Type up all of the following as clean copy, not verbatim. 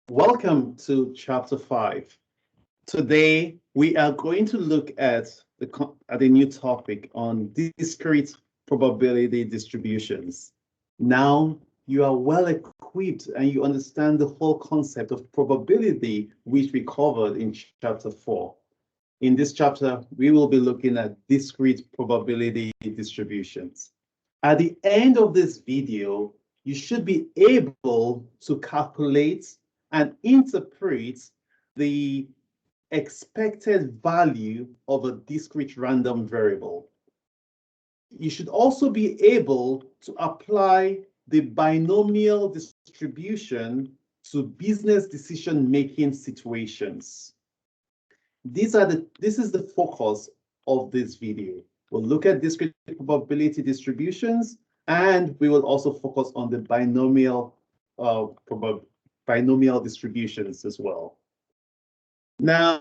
Welcome to Chapter 5. Today, we are going to look at a new topic on discrete probability distributions. Now, you are well equipped and you understand the whole concept of probability, which we covered in Chapter 4. In this chapter, we will be looking at discrete probability distributions. At the end of this video, you should be able to calculate and interpret the expected value of a discrete random variable. You should also be able to apply the binomial distribution to business decision-making situations. This is the focus of this video. We'll look at discrete probability distributions, and we will also focus on the binomial distributions as well. Now,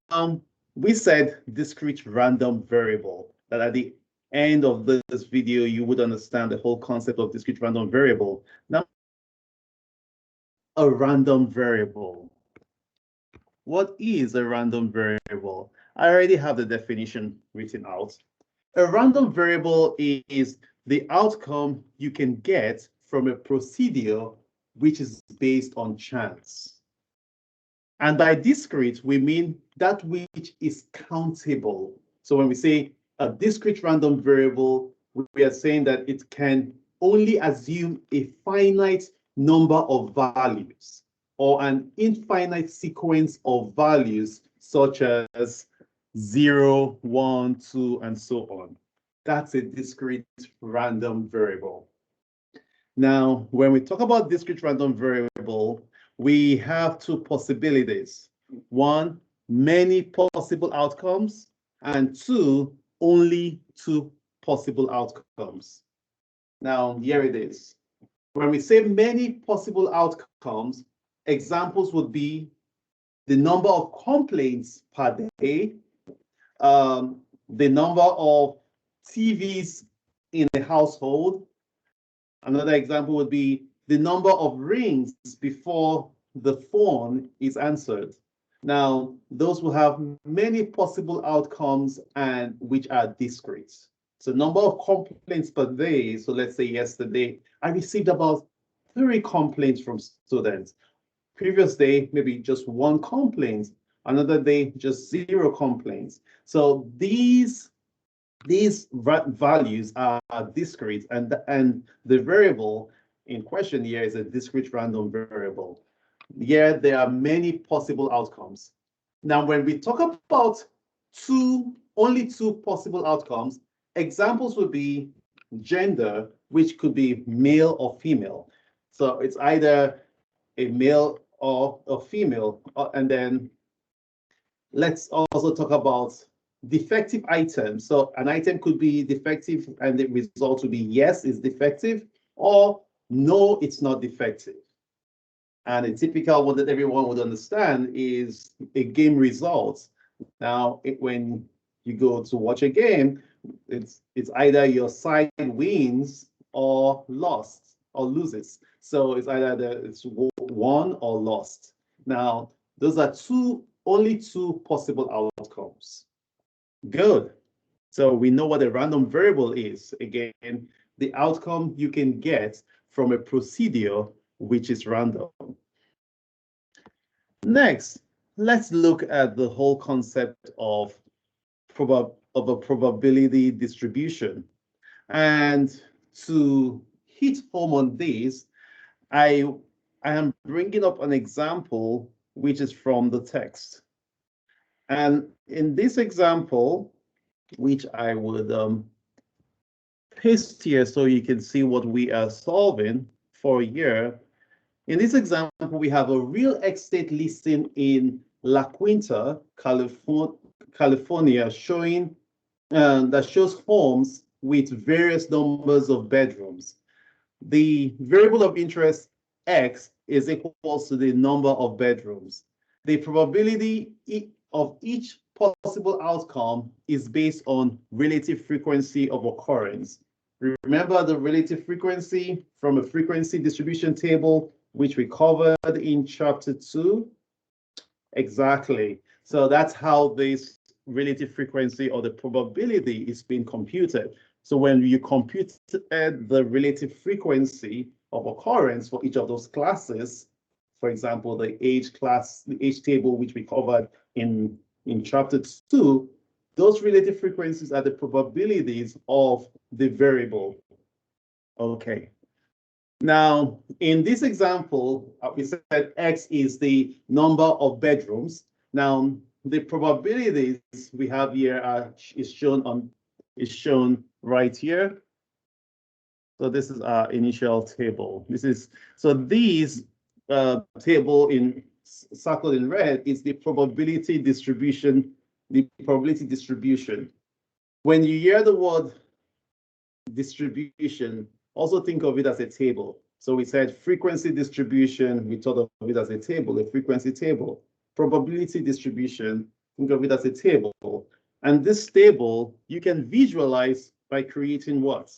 we said discrete random variable, that at the end of this video, you would understand the whole concept of discrete random variable. Now, a random variable. What is a random variable? I already have the definition written out. A random variable is the outcome you can get from a procedure which is based on chance. And by discrete, we mean that which is countable. So when we say a discrete random variable, we are saying that it can only assume a finite number of values or an infinite sequence of values such as 0, 1, 2, and so on. That's a discrete random variable. Now, when we talk about discrete random variable, we have two possibilities. One, many possible outcomes, and two, only two possible outcomes. Now, here it is. When we say many possible outcomes, examples would be the number of complaints per day, the number of TVs in a household. Another example would be the number of rings before the phone is answered. Now, those will have many possible outcomes and which are discrete. So number of complaints per day. So let's say yesterday, I received about 3 complaints from students. Previous day, maybe just 1 complaint. Another day, just 0 complaints. So these values are discrete, and the variable in question here is a discrete random variable. Here, there are many possible outcomes. Now, when we talk about only two possible outcomes, examples would be gender, which could be male or female. So it's either a male or a female. And then let's also talk about defective items. So an item could be defective and the result would be yes, it's defective, or no, it's not defective. And a typical one that everyone would understand is a game result. Now, when you go to watch a game, it's either your side wins or lost or loses. So it's either it's won or lost. Now, those are only two possible outcomes. Good. So we know what a random variable is. Again, the outcome you can get from a procedure which is random. Next, let's look at the whole concept of a probability distribution. And to hit home on this, I am bringing up an example which is from the text. And in this example, which I would paste here so you can see what we are solving for here. In this example, we have a real estate listing in La Quinta, California, showing that shows homes with various numbers of bedrooms. The variable of interest X is equal to the number of bedrooms. The probability of each possible outcome is based on relative frequency of occurrence. Remember the relative frequency from a frequency distribution table which we covered in chapter 2. Exactly. So that's how this relative frequency or the probability is being computed. So when you compute the relative frequency of occurrence for each of those classes, for example, the age class, the age table, which we covered in chapter 2, those relative frequencies are the probabilities of the variable. Okay. Now, in this example, we said X is the number of bedrooms. Now, the probabilities we have here is shown right here. So this is our initial table. So these table circled in red is the probability distribution. The probability distribution. When you hear the word distribution, also think of it as a table. So we said frequency distribution, we thought of it as a table, a frequency table. Probability distribution, think of it as a table. And this table, you can visualize by creating what?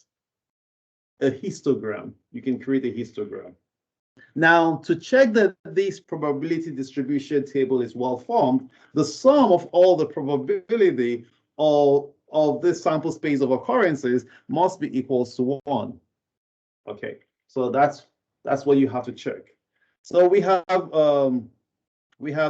A histogram. You can create a histogram. Now, to check that this probability distribution table is well formed, the sum of all the probability of this sample space of occurrences must be equals to 1. Okay, so that's what you have to check. So we have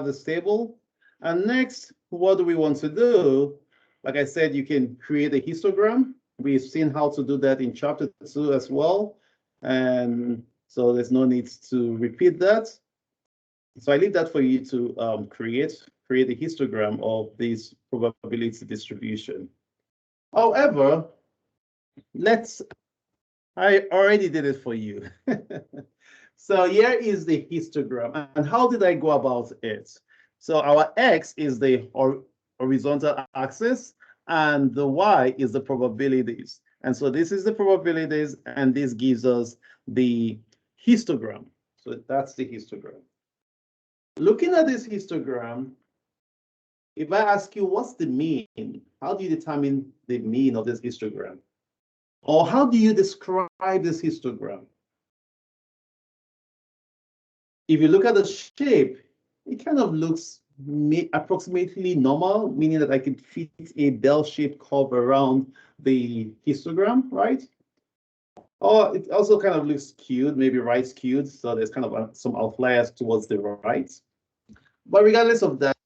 this table, and next, what do we want to do? Like I said, you can create a histogram. We've seen how to do that in chapter 2 as well, and so there's no need to repeat that. So I leave that for you to create a histogram of this probability distribution. However, I already did it for you. So here is the histogram. And how did I go about it? So our X is the horizontal axis, and the Y is the probabilities. And so this is the probabilities, and this gives us the histogram. So that's the histogram. Looking at this histogram, if I ask you what's the mean, how do you determine the mean of this histogram? Or how do you describe this histogram? If you look at the shape, it kind of looks approximately normal, meaning that I could fit a bell-shaped curve around the histogram, right? Or it also kind of looks skewed, maybe right skewed, so there's kind of some outliers towards the right. But regardless of that,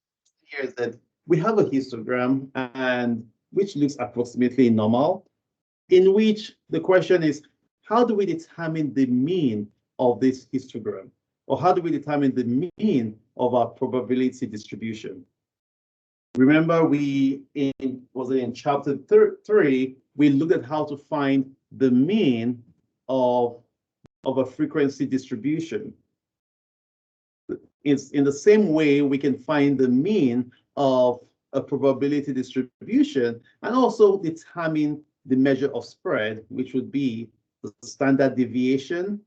here is that we have a histogram, and which looks approximately normal, in which the question is, how do we determine the mean of this histogram? Or how do we determine the mean of our probability distribution? Remember, in chapter 3, we looked at how to find the mean of a frequency distribution. It's in the same way we can find the mean of a probability distribution and also determine the measure of spread, which would be the standard deviation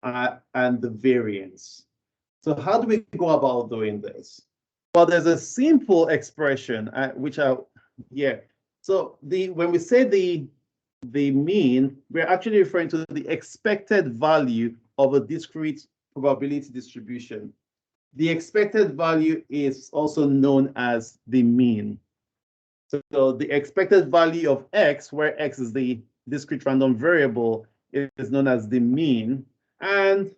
and the variance. So how do we go about doing this? Well, there's a simple expression, So when we say the mean, we're actually referring to the expected value of a discrete probability distribution. The expected value is also known as the mean. So the expected value of X, where X is the discrete random variable, is known as the mean. And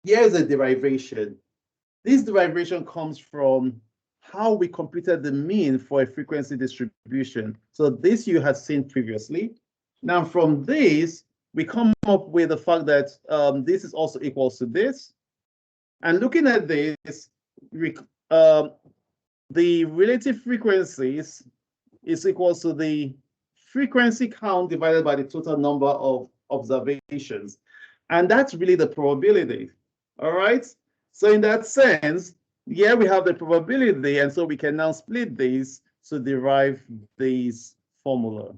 here's a derivation. This derivation comes from how we computed the mean for a frequency distribution. So this you had seen previously. Now from this, we come up with the fact that this is also equals to this. And looking at this, the relative frequencies is equal to the frequency count divided by the total number of observations. And that's really the probability. All right. So in that sense, yeah, we have the probability, and so we can now split these to derive this formula.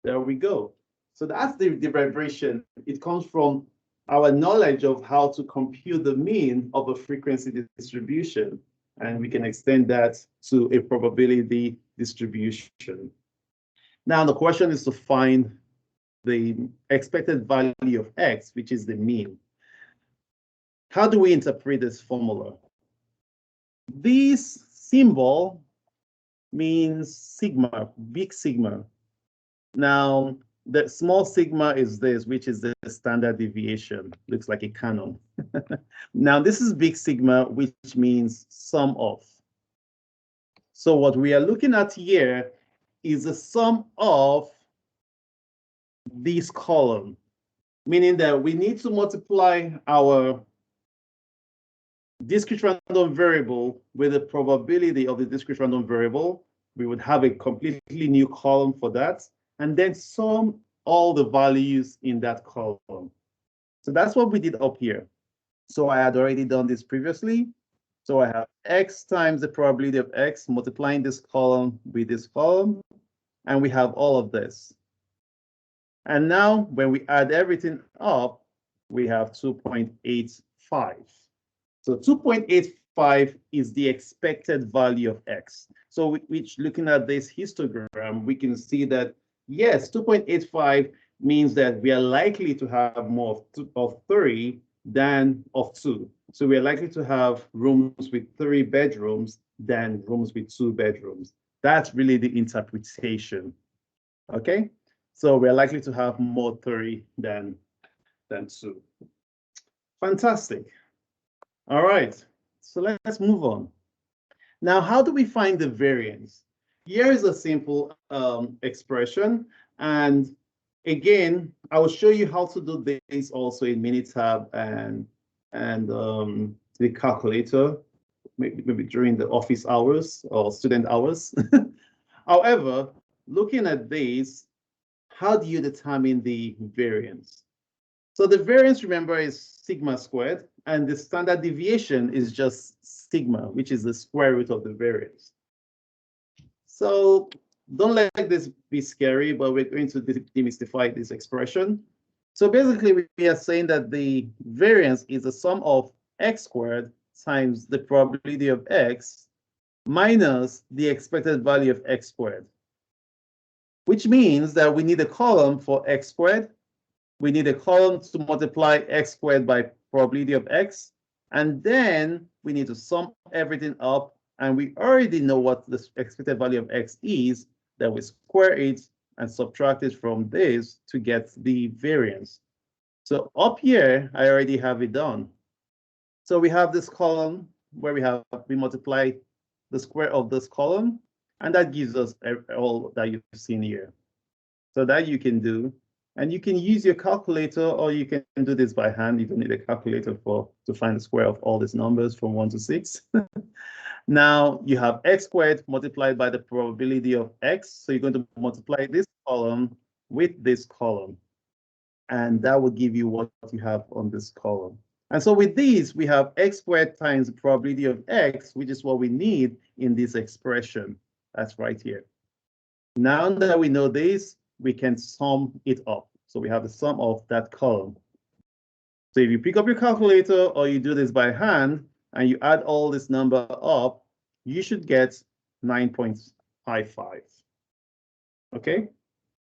There we go. So that's the derivation. It comes from our knowledge of how to compute the mean of a frequency distribution, and we can extend that to a probability distribution. Now, the question is to find the expected value of X, which is the mean. how do we interpret this formula? This symbol means sigma, big sigma. Now, the small sigma is this, which is the standard deviation. Looks like a canon. Now, this is big sigma, which means sum of. So what we are looking at here is the sum of this column, meaning that we need to multiply our discrete random variable with the probability of the discrete random variable. We would have a completely new column for that, and then sum all the values in that column. So that's what we did up here. So I had already done this previously. So I have x times the probability of x multiplying this column with this column, and we have all of this. And now when we add everything up, we have 2.85. So 2.85 is the expected value of x. So which looking at this histogram, we can see that, yes, 2.85 means that we are likely to have more of 3 than of 2. So we are likely to have rooms with 3 bedrooms than rooms with 2 bedrooms. That's really the interpretation. Okay, so we're likely to have more 3 than 2. Fantastic. All right, so let's move on. Now, how do we find the variance? Here is a simple expression. And again, I will show you how to do this also in Minitab and the calculator, maybe during the office hours or student hours. However, looking at this, how do you determine the variance? So the variance, remember, is sigma squared, and the standard deviation is just sigma, which is the square root of the variance. So don't let this be scary, but we're going to demystify this expression. So basically, we are saying that the variance is the sum of x squared times the probability of x minus the expected value of x squared, which means that we need a column for x squared. We need a column to multiply x squared by probability of x, and then we need to sum everything up, and we already know what the expected value of x is, that we square it and subtract it from this to get the variance. So up here, I already have it done. So we have this column where we multiply the square of this column, and that gives us all that you've seen here. So that you can do. And you can use your calculator, or you can do this by hand. You don't need a calculator to find the square of all these numbers from 1 to 6. Now you have x squared multiplied by the probability of x. So you're going to multiply this column with this column. And that will give you what you have on this column. And so with these, we have x squared times the probability of x, which is what we need in this expression. That's right here. Now that we know this, we can sum it up. So we have the sum of that column. So if you pick up your calculator or you do this by hand and you add all this number up, you should get 9.55. Okay,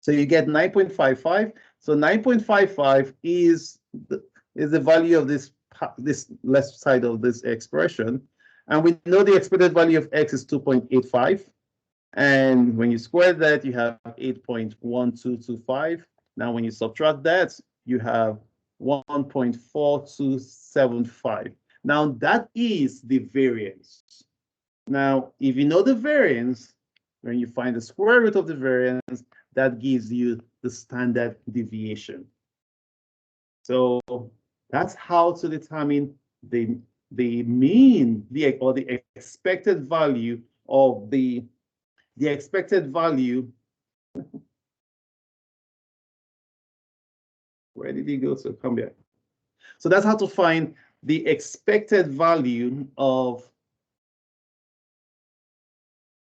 so you get 9.55. So 9.55 is the value of this left side of this expression. And we know the expected value of x is 2.85. And when you square that, you have 8.1225. Now, when you subtract that, you have 1.4275. Now, that is the variance. Now, if you know the variance, when you find the square root of the variance, that gives you the standard deviation. So that's how to determine the mean, or the expected value of the expected value. Where did he go? So come back. So that's how to find the expected value of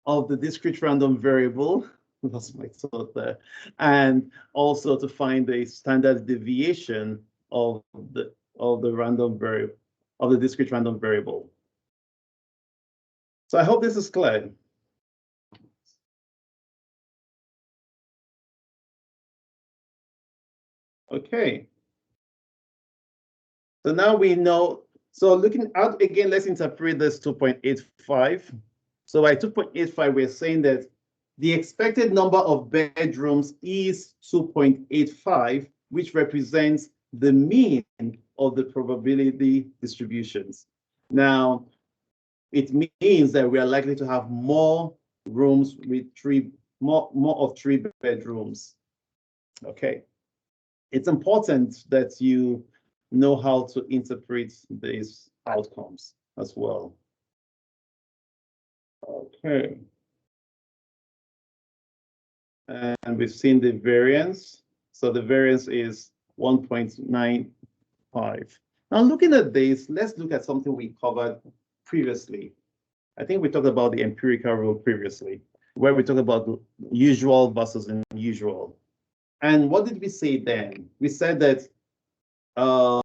the discrete random variable. That's my thought there. And also to find the standard deviation of the random variable, of the discrete random variable. So I hope this is clear. Okay. So now we know So looking out again, let's interpret this 2.85. So by 2.85, we're saying that the expected number of bedrooms is 2.85, which represents the mean of the probability distributions. Now, it means that we are likely to have more rooms with more of three bedrooms. Okay. It's important that you know how to interpret these outcomes as well. Okay. And we've seen the variance. So the variance is 1.95. Now looking at this, let's look at something we covered previously. I think we talked about the empirical rule previously, where we talked about usual versus unusual. And what did we say then? We said that the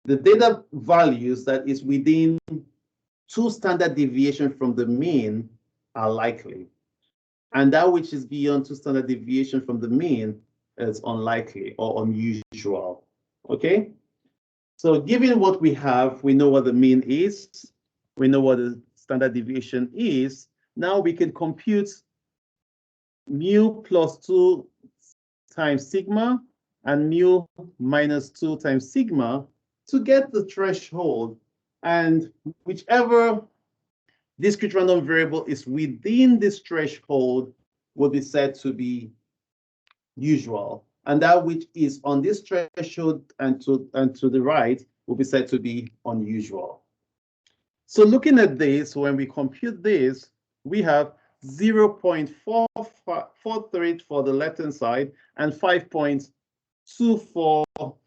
data values that is within 2 standard deviations from the mean are likely. And that which is beyond 2 standard deviations from the mean is unlikely or unusual. Okay? So given what we have, we know what the mean is. We know what the standard deviation is. Now we can compute mu plus 2 times sigma and mu minus 2 times sigma to get the threshold. And whichever discrete random variable is within this threshold will be said to be usual. And that which is on this threshold and to the right will be said to be unusual. So looking at this, when we compute this, we have 0.443 for the left-hand side and 5.24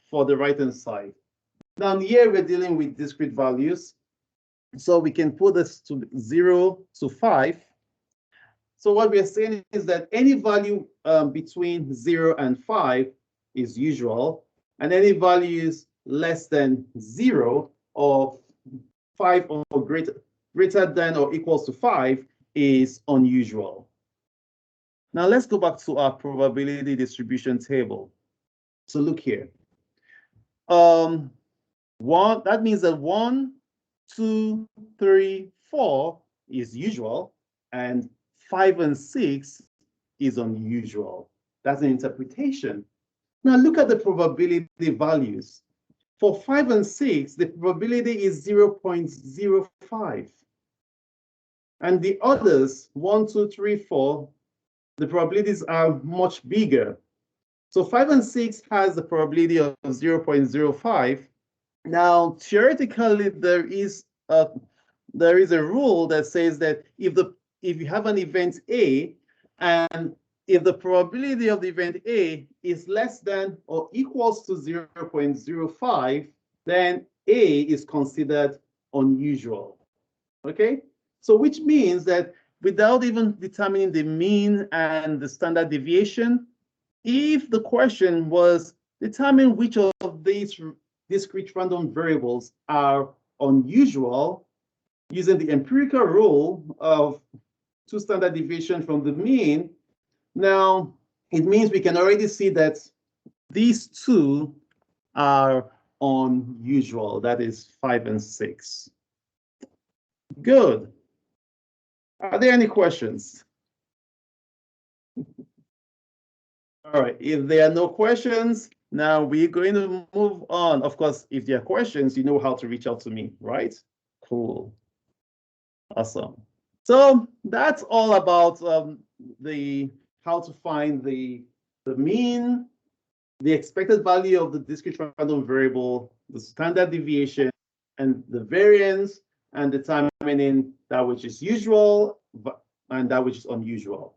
for the right-hand side. Now here we're dealing with discrete values. So we can put this to 0 to 5. So what we are saying is that any value between 0 and 5 is usual, and any values less than 0 or 5 or greater than or equals to 5 is unusual. Now let's go back to our probability distribution table. So look here. That means that 1, 2, 3, 4 is usual, and 5 and 6 is unusual. That's an interpretation. Now look at the probability values. For 5 and 6, the probability is 0.05. And the others, 1, 2, 3, 4, the probabilities are much bigger. So 5 and 6 has the probability of 0.05. Now, theoretically, there is a rule that says that if you have an event A, and if the probability of the event A is less than or equals to 0.05, then A is considered unusual. Okay? So which means that without even determining the mean and the standard deviation, if the question was determine which of these discrete random variables are unusual using the empirical rule of 2 standard deviation from the mean, now it means we can already see that these 2 are unusual. That is 5 and 6. Good. Are there any questions? All right, if there are no questions, now we're going to move on. Of course, if there are questions, you know how to reach out to me, right? Cool. Awesome. So that's all about how to find the mean, the expected value of the discrete random variable, the standard deviation, and the variance, and determining that which is usual and that which is unusual.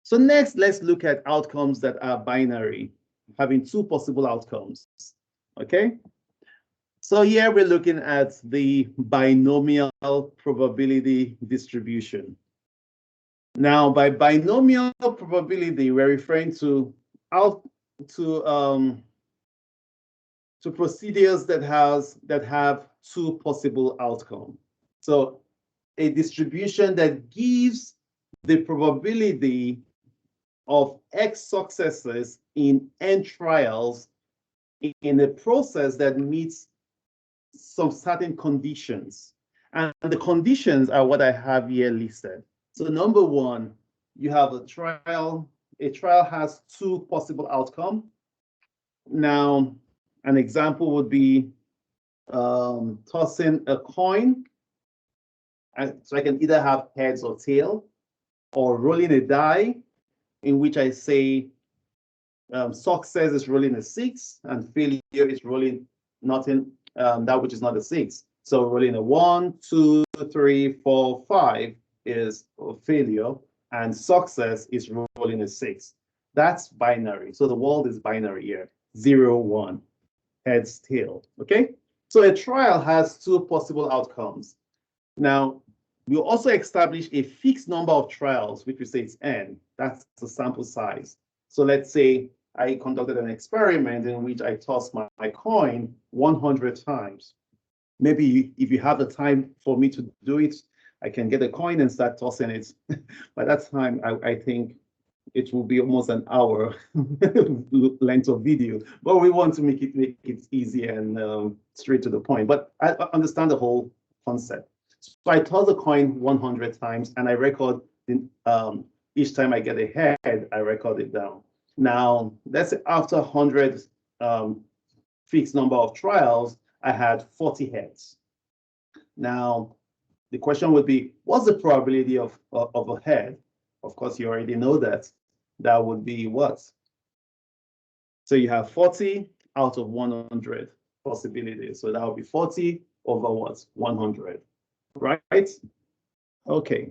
So next, let's look at outcomes that are binary, having 2 possible outcomes. Okay? So here we're looking at the binomial probability distribution. Now, by binomial probability, we're referring to procedures that have 2 possible outcomes. So a distribution that gives the probability of X successes in N trials in a process that meets some certain conditions. And the conditions are what I have here listed. So number one, you have a trial. A trial has two possible outcomes. Now, an example would be tossing a coin. So I can either have heads or tail, or rolling a die, in which I say success is rolling a 6 and failure is rolling nothing, that which is not a 6. So rolling a 1, 2, 3, 4, 5 is a failure, and success is rolling a 6. That's binary. So the world is binary here, 0, 1, heads, tail. Okay? So a trial has two possible outcomes. Now, we also establish a fixed number of trials, which we say is n. That's the sample size. So let's say I conducted an experiment in which I tossed my coin 100 times. Maybe if you have the time for me to do it, I can get a coin and start tossing it. By that time, I think it will be almost an hour length of video, but we want to make it easy and straight to the point. But I understand the whole concept. So I toss the coin 100 times, and I record each time I get a head, I record it down. Now, let's say after 100 fixed number of trials, I had 40 heads. Now, the question would be, what's the probability of a head? Of course, you already know that. That would be what? So you have 40 out of 100 possibilities. So that would be 40 over what? 100, right? Okay.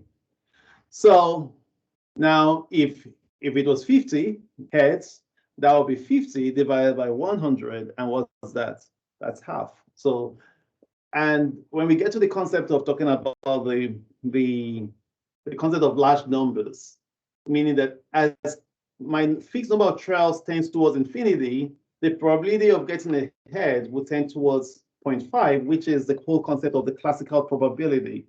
So now if it was 50 heads, that would be 50 divided by 100. And what's that? That's half. So, and when we get to the concept of talking about the concept of large numbers, meaning that as my fixed number of trials tends towards infinity, the probability of getting a head will tend towards 0.5, which is the whole concept of the classical probability.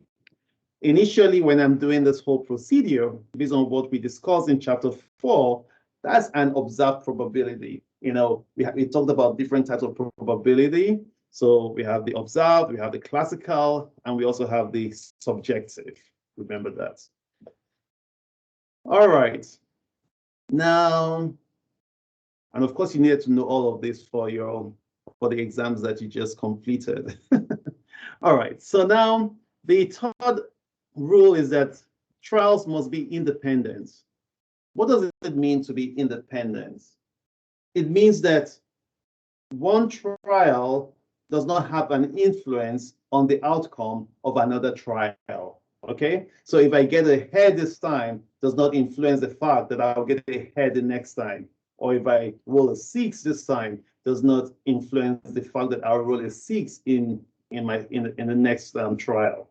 Initially, when I'm doing this whole procedure, based on what we discussed in chapter 4, that's an observed probability. You know, we talked about different types of probability. So we have the observed, we have the classical, and we also have the subjective. Remember that. All right. Now, and of course, you need to know all of this for the exams that you just completed. All right. So now the third rule is that trials must be independent. What does it mean to be independent? It means that one trial does not have an influence on the outcome of another trial. Okay, so if I get a head this time, does not influence the fact that I'll get a head the next time. Or if I roll a 6 this time, does not influence the fact that I'll roll a 6 in the next trial.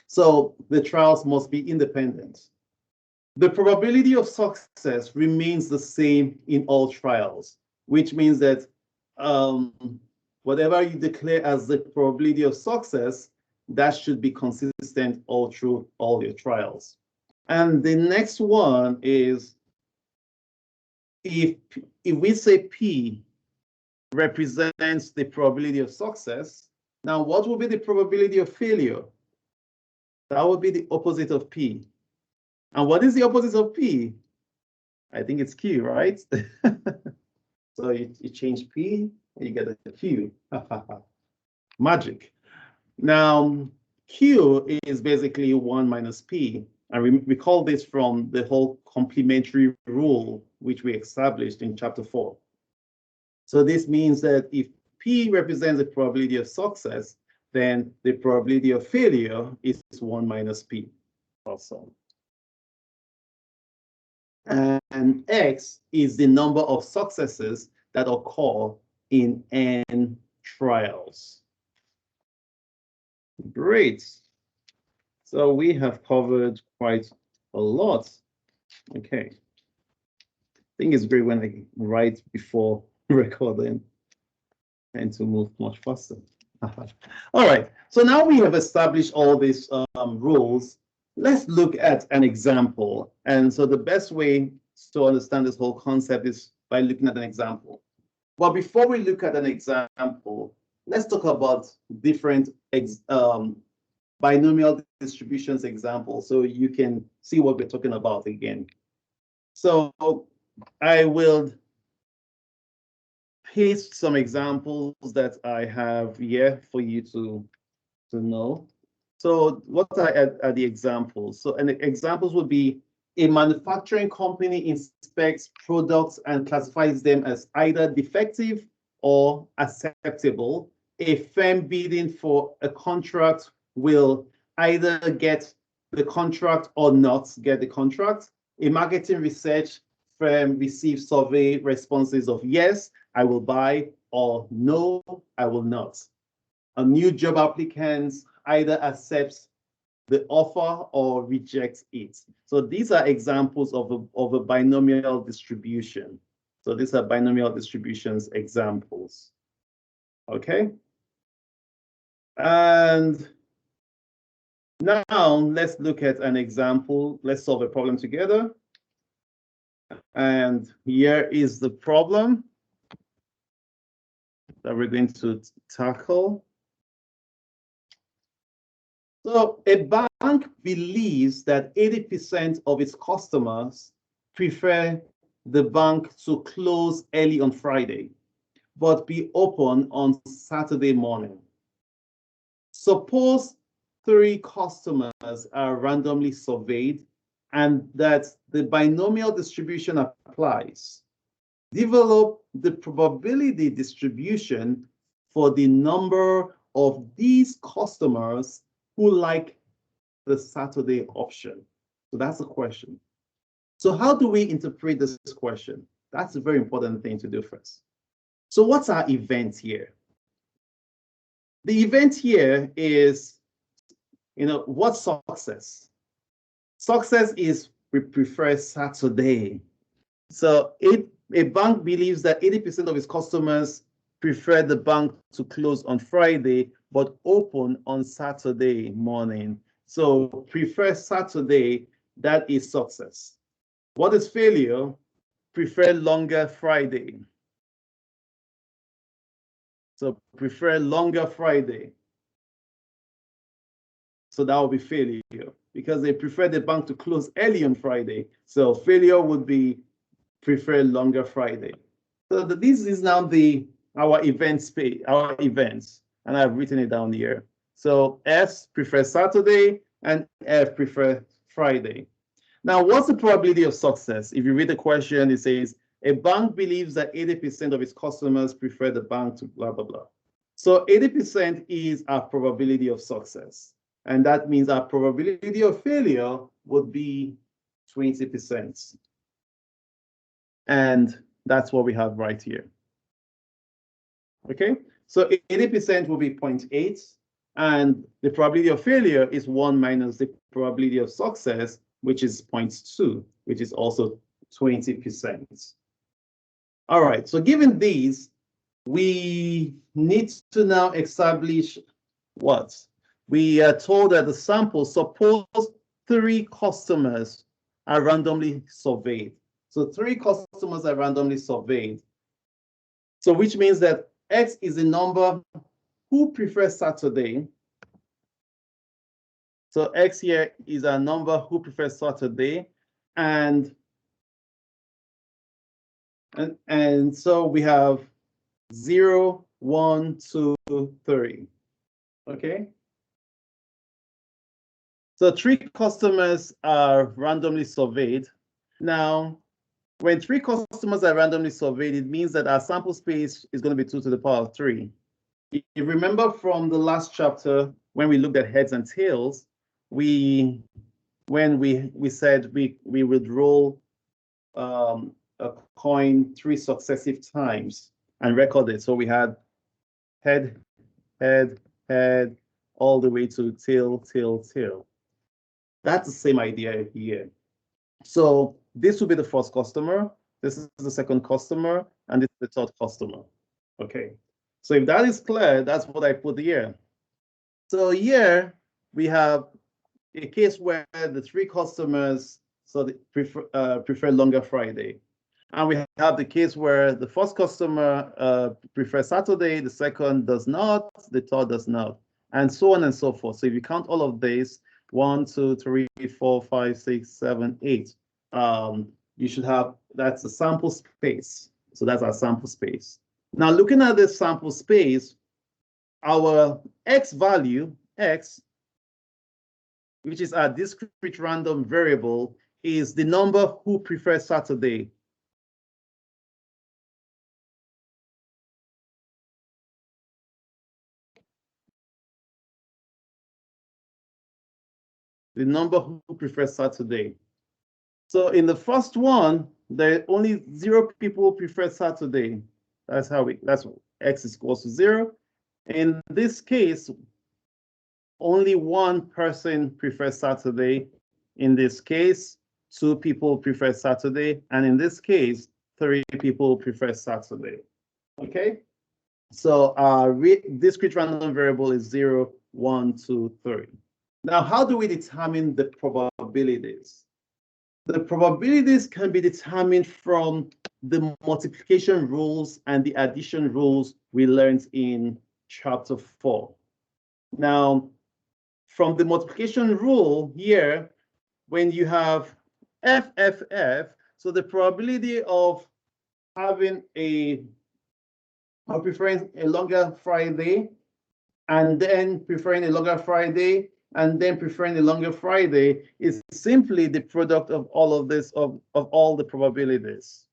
So the trials must be independent. The probability of success remains the same in all trials, which means that whatever you declare as the probability of success, that should be consistent all through all your trials. And the next one is, if we say P represents the probability of success, now what will be the probability of failure? That would be the opposite of P. And what is the opposite of P? I think it's Q, right? So you change P, and you get a Q. Magic. Now, Q is basically 1 minus P. And we call this from the whole complementary rule, which we established in chapter 4. So this means that if P represents the probability of success, then the probability of failure is 1 minus P. Awesome. And X is the number of successes that occur in N trials. Great. So we have covered quite a lot. Okay. I think it's great when I write before recording and to move much faster. All right. So now we have established all these rules. Let's look at an example. And so the best way to understand this whole concept is by looking at an example. But before we look at an example, let's talk about different binomial distributions examples so you can see what we're talking about again. So I will paste some examples that I have here for you to know. So what are the examples? So and the examples would be a manufacturing company inspects products and classifies them as either defective or acceptable. A firm bidding for a contract will either get the contract or not get the contract. A marketing research firm receives survey responses of yes, I will buy, or no, I will not. A new job applicant either accepts the offer or rejects it. So these are examples of a binomial distribution. So these are binomial distributions examples. Okay. And now let's look at an example. Let's solve a problem together. And here is the problem that we're going to tackle. So a bank believes that 80% of its customers prefer the bank to close early on Friday, but be open on Saturday morning. Suppose 3 customers are randomly surveyed and that the binomial distribution applies. Develop the probability distribution for the number of these customers who like the Saturday option. So that's the question. So how do we interpret this question? That's a very important thing to do first. So what's our event here? The event here is, what's success? Success is we prefer Saturday. So a bank believes that 80% of its customers prefer the bank to close on Friday, but open on Saturday morning. So prefer Saturday, that is success. What is failure? Prefer longer Friday. So prefer longer Friday. So that will be failure because they prefer the bank to close early on Friday. So failure would be prefer longer Friday. So this is now our event space, our events, and I've written it down here. So S prefers Saturday and F prefers Friday. Now, what's the probability of success? If you read the question, it says a bank believes that 80% of its customers prefer the bank to blah, blah, blah. So 80% is our probability of success. And that means our probability of failure would be 20%. And that's what we have right here. Okay, so 80% will be 0.8, and the probability of failure is 1 minus the probability of success, which is 0.2, which is also 20%. All right, so given these, we need to now establish what? We are told that the sample, suppose 3 customers are randomly surveyed. So 3 customers are randomly surveyed. So which means that X is a number who prefers Saturday. So X here is a number who prefers Saturday. And so we have 0, 1, 2, 3. Okay. So 3 customers are randomly surveyed. Now, when 3 customers are randomly surveyed, it means that our sample space is going to be 2 to the power of 3. You remember from the last chapter when we looked at heads and tails, when we said we would roll a coin 3 successive times and record it. So we had head, head, head, all the way to tail, tail, tail. That's the same idea here. So this will be the first customer, this is the second customer, and this is the third customer. Okay, so if that is clear, that's what I put here. So here we have a case where the 3 customers, so they prefer longer Friday. And we have the case where the first customer prefers Saturday, the second does not, the third does not, and so on and so forth. So if you count all of these, 1, 2, 3, 4, 5, 6, 7, 8, you should have, that's a sample space. So that's our sample space. Now looking at this sample space, our X value, X, which is our discrete random variable, is the number who prefers Saturday. The number who prefers Saturday. So in the first one, there are only 0 people prefer Saturday. That's X is equal to 0. In this case, only 1 person prefers Saturday. In this case, 2 people prefer Saturday. And in this case, 3 people prefer Saturday. Okay? So our discrete random variable is 0, 1, 2, 3. Now, how do we determine the probabilities? The probabilities can be determined from the multiplication rules and the addition rules we learned in chapter 4. Now, from the multiplication rule here, when you have FFF, so the probability of having preferring a longer Friday, and then preferring a longer Friday, and then preferring a longer Friday is simply the product of all of this, of all the probabilities.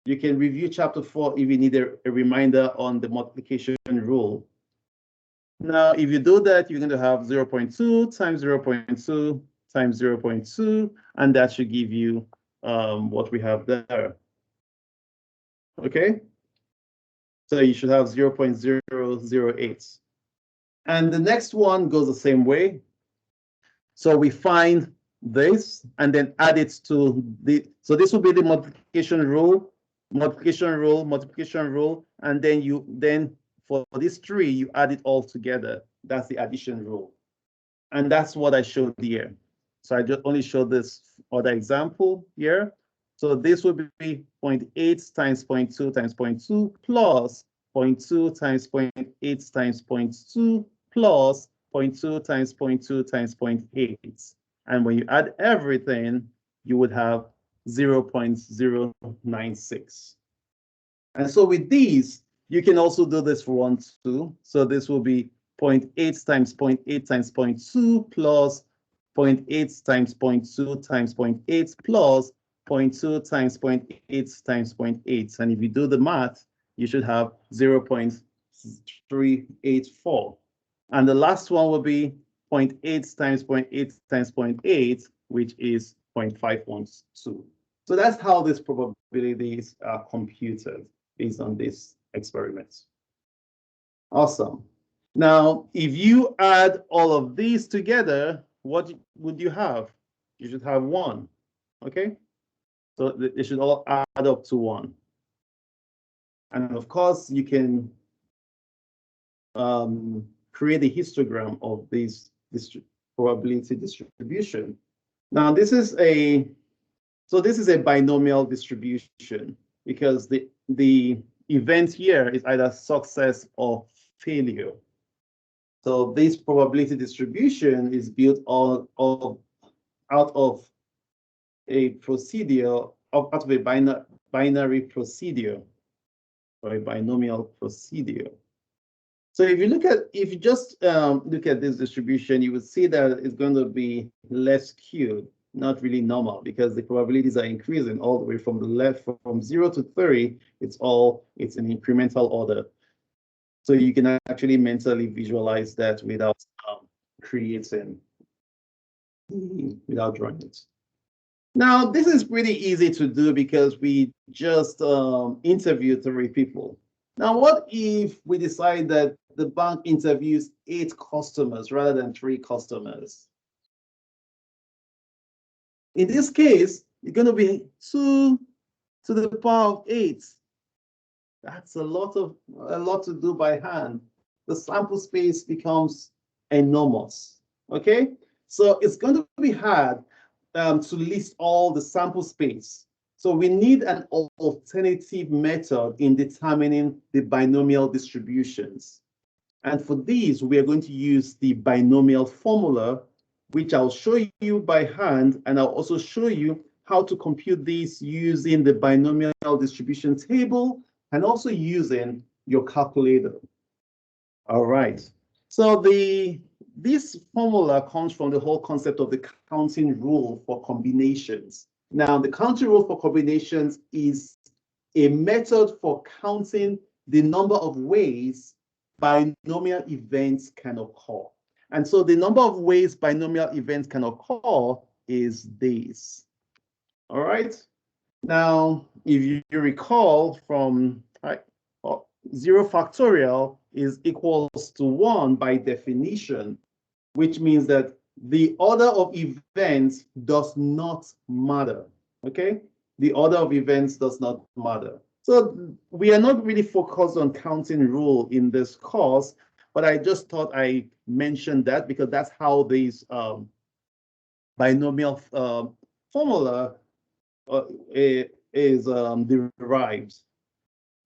You can review chapter 4 if you need a reminder on the multiplication rule. Now, if you do that, you're going to have 0.2 times 0.2 times 0.2, and that should give you what we have there. Okay? So you should have 0.008. And the next one goes the same way. So we find this and then add it to so this will be the multiplication rule, and then for these 3, you add it all together. That's the addition rule. And that's what I showed here. So I just only showed this other example here. So this would be 0.8 times 0.2 times 0.2 plus 0.2 times 0.8 times 0.2 plus 0.2 times 0.2 times 0.8. And when you add everything, you would have 0.096. And so with these, you can also do this for 1, 2. So this will be 0.8 times 0.8 times 0.2 plus 0.8 times 0.2 times 0.8 plus 0.2 times 0.8 times 0.8. And if you do the math, you should have 0.384. And the last one will be 0.8 times 0.8 times 0.8, which is 0.512. So that's how these probabilities are computed based on this experiment. Awesome. Now, if you add all of these together, what would you have? You should have 1, okay? So they should all add up to 1. And of course, you can create a histogram of this probability distribution. Now, this is a binomial distribution because the event here is either success or failure. So this probability distribution is built out of a procedure, out of a binary procedure, or a binomial procedure. So if you just look at this distribution, you would see that it's going to be less skewed, not really normal, because the probabilities are increasing all the way from the left, from 0 to 30. It's an incremental order. So you can actually mentally visualize that without without drawing it. Now, this is pretty easy to do because we just interviewed 3 people. Now, what if we decide that the bank interviews 8 customers rather than 3 customers? In this case, it's going to be 2 to the power of 8. That's a lot to do by hand. The sample space becomes enormous. Okay, so it's going to be hard to list all the sample space. So we need an alternative method in determining the binomial distributions. And for these, we are going to use the binomial formula, which I'll show you by hand, and I'll also show you how to compute these using the binomial distribution table and also using your calculator. All right. So this formula comes from the whole concept of the counting rule for combinations. Now, the counting rule for combinations is a method for counting the number of ways binomial events can occur. And so the number of ways binomial events can occur is this. All right. Now, if you recall from 0 factorial is equals to 1 by definition, which means that the order of events does not matter. Okay? The order of events does not matter. So we are not really focused on counting rule in this course, but I just thought I mentioned that because that's how these binomial formula is derived.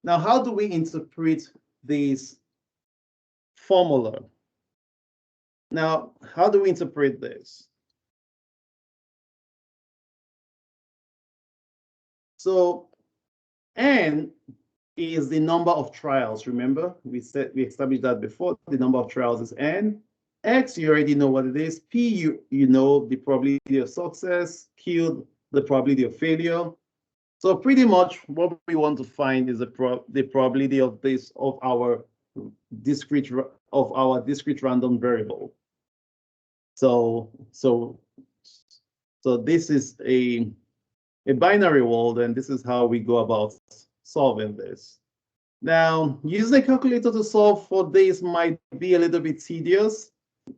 Now, how do we interpret this formula? Now, how do we interpret this? So N is the number of trials. Remember, we established that before. The number of trials is N. X, you already know what it is. P, you know the probability of success. Q, the probability of failure. So pretty much what we want to find is the probability of our discrete random variable. So this is a binary world, and this is how we go about solving this. Now, using a calculator to solve for this might be a little bit tedious,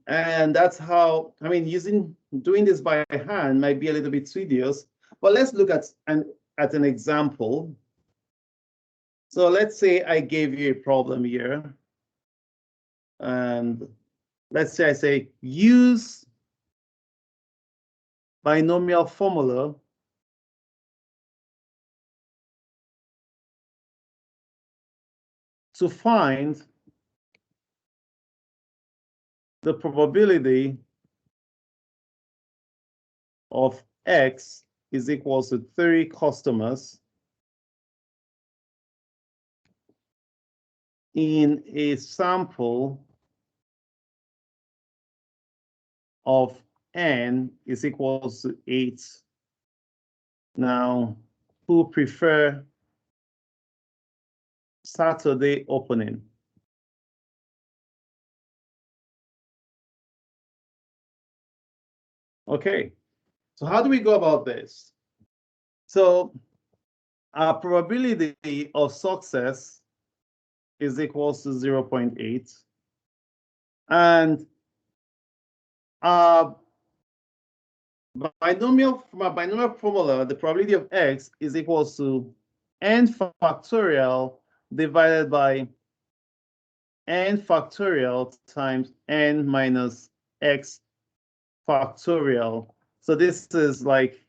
and that's how, I mean, doing this by hand might be a little bit tedious, but let's look at an example. So let's say I gave you a problem here, and let's say I say use binomial formula to find the probability of X is equals to 3 customers in a sample of N is equals to 8. Now, who prefer Saturday opening? Okay, so how do we go about this? So our probability of success is equals to 0.8. And from a binomial formula, the probability of X is equals to N factorial divided by N factorial times N minus X factorial. So this is like,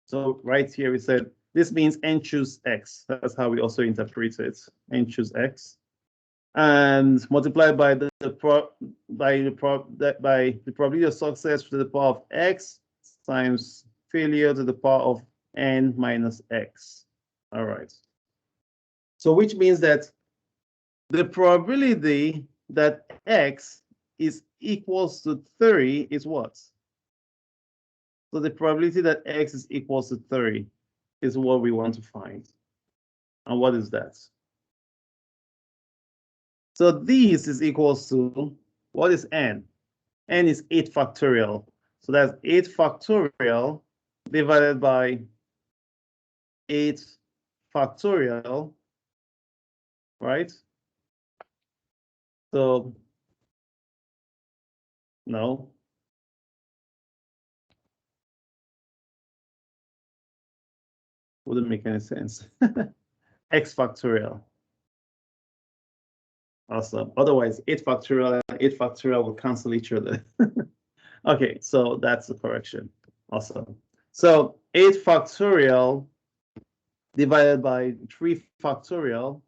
so right here we said, this means N choose X. That's how we also interpret it. N choose X. And multiplied by the probability of success to the power of X times failure to the power of N minus X. All right. So which means that the probability that X is equals to 3 is what? So the probability that X is equals to 3 is what we want to find. And what is that? So this is equals to, what is N? N is 8 factorial. So that's 8 factorial divided by 8 factorial, right? So, no. Wouldn't make any sense. X factorial. Awesome. Otherwise, 8 factorial and 8 factorial will cancel each other. Okay, so that's the correction. Awesome. So 8 factorial divided by 3 factorial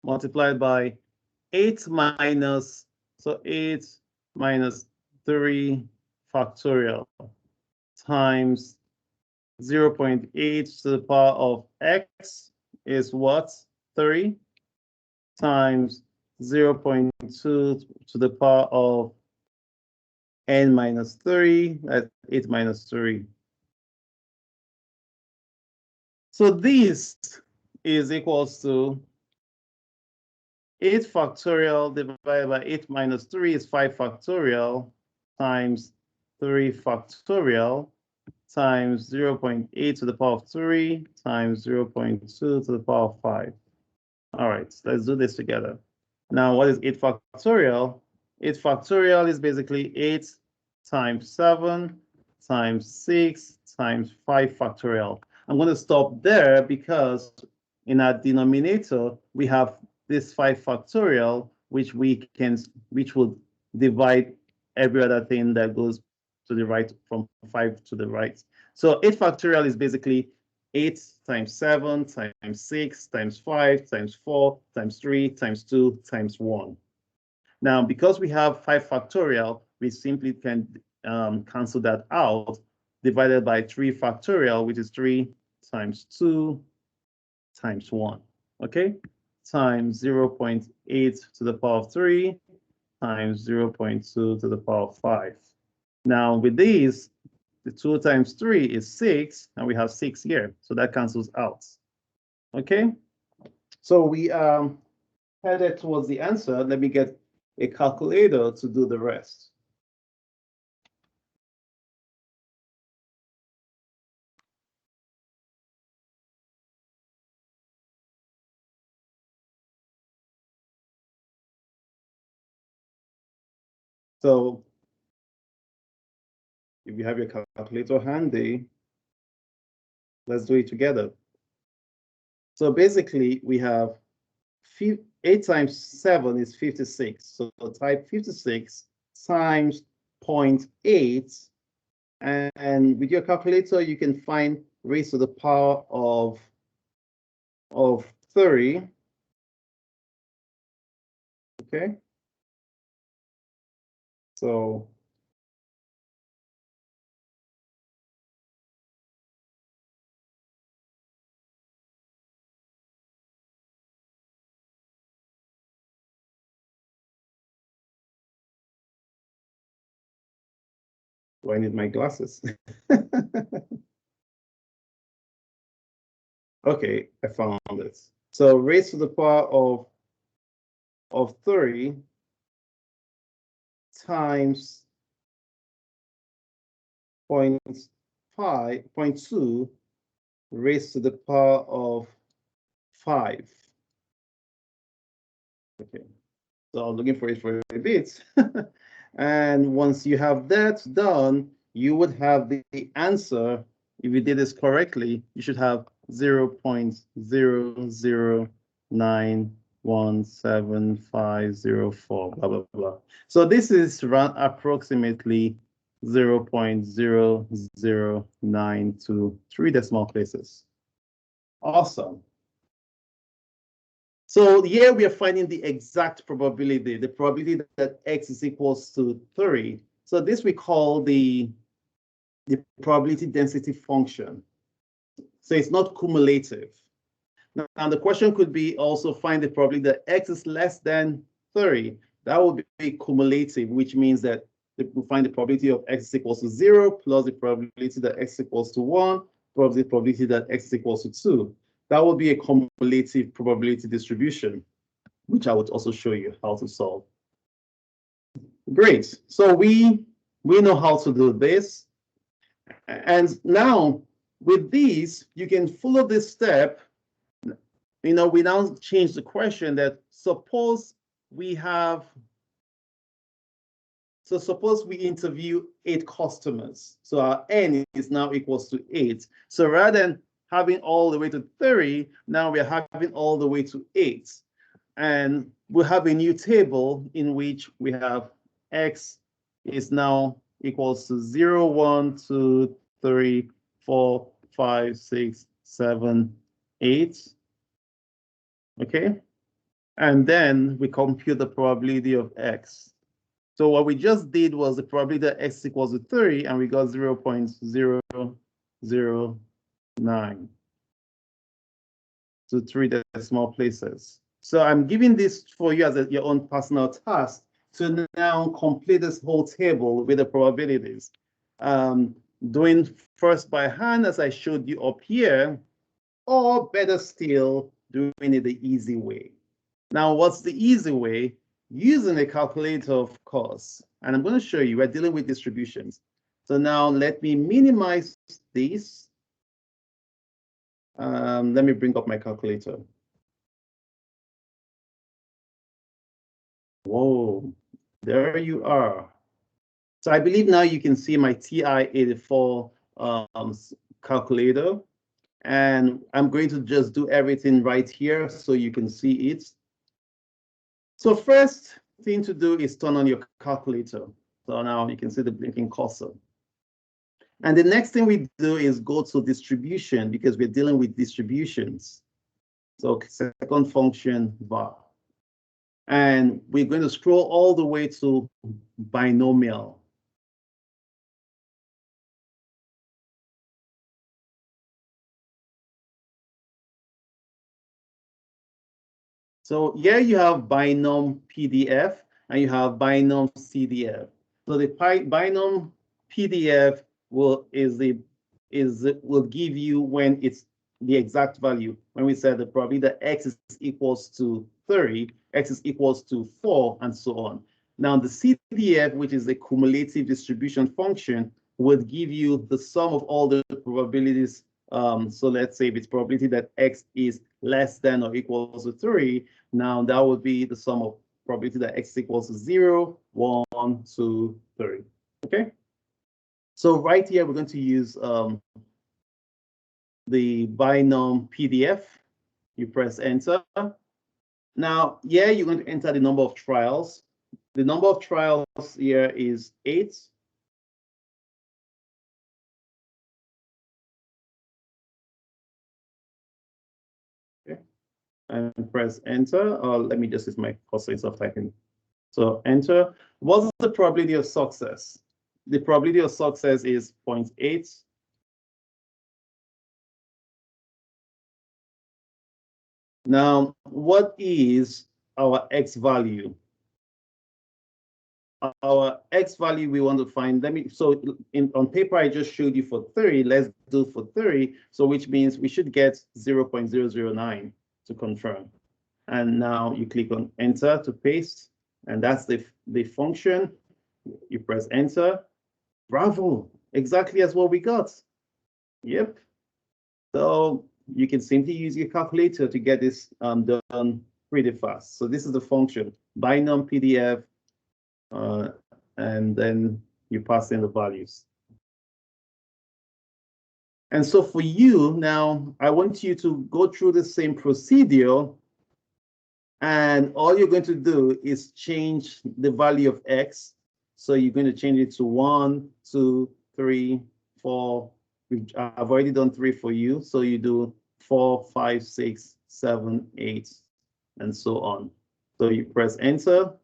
multiplied by 8 minus, so 8 minus 3 factorial times 0.8 to the power of x is what? 3 times 0.2 to the power of n minus 3, that's 8 minus 3. So this is equals to 8 factorial divided by 8 minus 3 is 5 factorial times 3 factorial times 0.8 to the power of 3 times 0.2 to the power of 5. All right, so let's do this together. Now, what is 8 factorial? 8 factorial is basically 8 times 7 times 6 times 5 factorial. I'm going to stop there because in our denominator, we have this 5 factorial, which will divide every other thing that goes to the right from 5 to the right. So 8 factorial is basically 8 times 7 times 6 times 5 times 4 times 3 times 2 times 1. Now, because we have 5 factorial, we simply can cancel that out, divided by 3 factorial, which is 3 times 2 times 1, okay? Times 0.8 to the power of 3 times 0.2 to the power of 5. Now, with these, the 2 times 3 is 6, and we have 6 here, so that cancels out. Okay, so we headed towards the answer. Let me get a calculator to do the rest. So if you have your calculator handy, let's do it together. So basically, we have 8 times 7 is 56. So type 56 times 0.8. And with your calculator, you can find raised to the power of 30. Okay. So do I need my glasses? Okay, I found it. So raised to the power of 30 times 0.2 raised to the power of 5. Okay, so I'm looking for it for a bit. And once you have that done, you would have the answer. If you did this correctly, you should have 0.009175504, blah, blah, blah. So this is around approximately 0.0009 to 3 decimal places. Awesome. So here we are finding the exact probability, the probability that x is equals to 3. So this we call the probability density function. So it's not cumulative. Now the question could be also find the probability that x is less than 30. That would be cumulative, which means that we find the probability of x is equals to 0 plus the probability that x is equals to 1 plus the probability that x is equals to 2. That would be a cumulative probability distribution, which I would also show you how to solve. Great. So we know how to do this. And now with these, you can follow this step. We now change the question that suppose we interview 8 customers. So our n is now equals to 8. So rather than having all the way to 30, now we're having all the way to 8. And we'll have a new table in which we have x is now equals to 0, 1, 2, 3, 4, 5, 6, 7, 8. Okay? And then we compute the probability of x. So what we just did was the probability that x equals to 3, and we got 0.009 to 3 decimal places. So I'm giving this for you as your own personal task to now complete this whole table with the probabilities. Doing first by hand, as I showed you up here, or better still, doing it the easy way. Now, what's the easy way? Using a calculator, of course. And I'm going to show you, we're dealing with distributions. So now let me minimize this. Let me bring up my calculator. Whoa, there you are. So I believe now you can see my TI-84 calculator. And I'm going to just do everything right here so you can see it. So first thing to do is turn on your calculator. So now you can see the blinking cursor. And the next thing we do is go to distribution because we're dealing with distributions. So second function var. And we're going to scroll all the way to binomial. So here you have binom PDF and you have binom CDF. So the binom PDF will give you when it's the exact value. When we said the probability that x is equals to 30, x is equals to 4, and so on. Now the CDF, which is the cumulative distribution function, would give you the sum of all the probabilities. So let's say if it's probability that x is less than or equals to 3, now that would be the sum of probability that x equals to 0, 1, 2, 3. Okay. So right here, we're going to use the binom PDF. You press enter. Now, here you're going to enter the number of trials. The number of trials here is 8. Okay. And press enter, or let me just use my cursor instead of typing. So enter. What's the probability of success? The probability of success is 0.8. Now, what is our x value? Our x value we want to find. On paper, I just showed you for 30. Let's do for 30. So which means we should get 0.009 to confirm. And now you click on enter to paste. And that's the function. You press enter. Bravo, exactly as what we got. Yep. So you can simply use your calculator to get this done pretty fast. So this is the function, binom PDF, and then you pass in the values. And so for you now, I want you to go through the same procedure, and all you're going to do is change the value of x. So you're going to change it to 1, 2, 3, 4. I've already done 3 for you. So you do 4, 5, 6, 7, 8, and so on. So you press enter.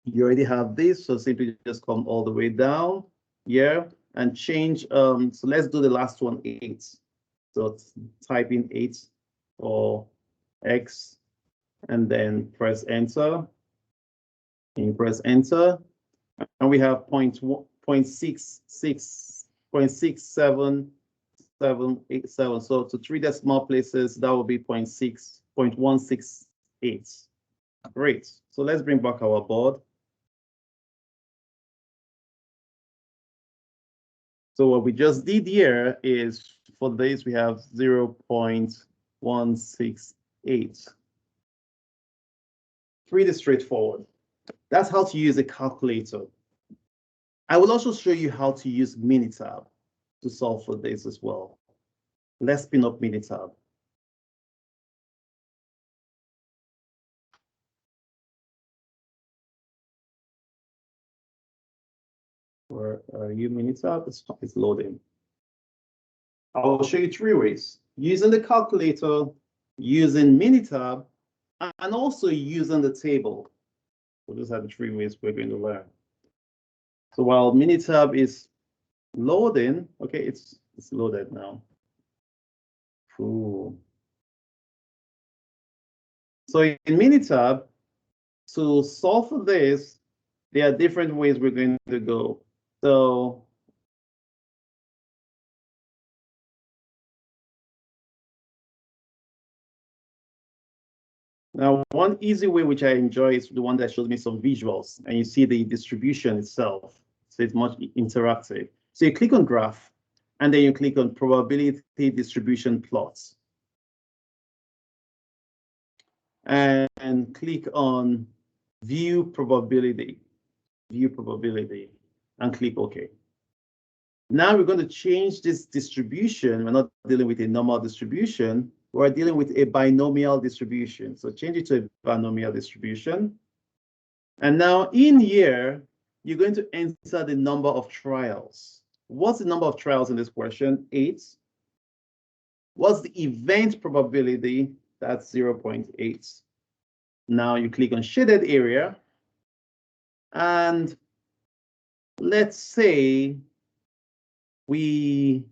You already have this. So simply just come all the way down here and change. So let's do the last one, 8. So type in 8 for x and then press enter. And you press enter. And we have 0.66787. So to 3 decimal places, that will be 0.168. Great. So let's bring back our board. So what we just did here is for this, we have 0.168. Pretty straightforward. That's how to use a calculator. I will also show you how to use Minitab to solve for this as well. Let's spin up Minitab. Where are you, Minitab? It's loading. I will show you three ways: using the calculator, using Minitab, and also using the table. So those are the three ways we're going to learn. So while Minitab is loading, okay, it's loaded now. Cool. So in Minitab, to solve for this, there are different ways we're going to go. So now one easy way which I enjoy is the one that shows me some visuals, and you see the distribution itself. So it's much interactive. So you click on graph, and then you click on probability distribution plots. And click on view probability, and click OK. Now we're going to change this distribution. We're not dealing with a normal distribution. We're dealing with a binomial distribution. So change it to a binomial distribution. And now in here, you're going to enter the number of trials. What's the number of trials in this question? 8. What's the event probability? That's 0.8. Now you click on shaded area. And let's say we